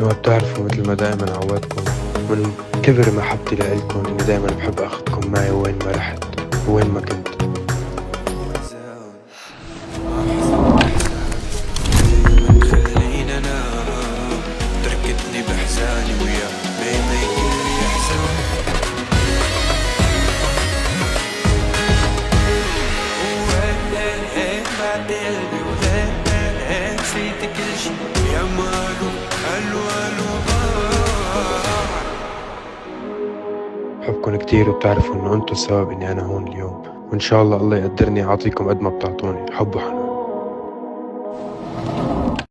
وبتعرفوا مثل ما دائما عودتكم من كبر محبتي لإلكم إني دائما بحب أخدكم معي وين ما رحت وين ما كنت. خلينا انام تركتني بحزاني وياه ما يكلي احزان وين بعد قلبي وين نسيت كل شي يا مالو الو بحبكم كتير وبتعرفوا إنه أنتوا السبب إني أنا هون اليوم، وإن شاء الله الله يقدرني أعطيكم قد ما بتعطوني حب وحنان.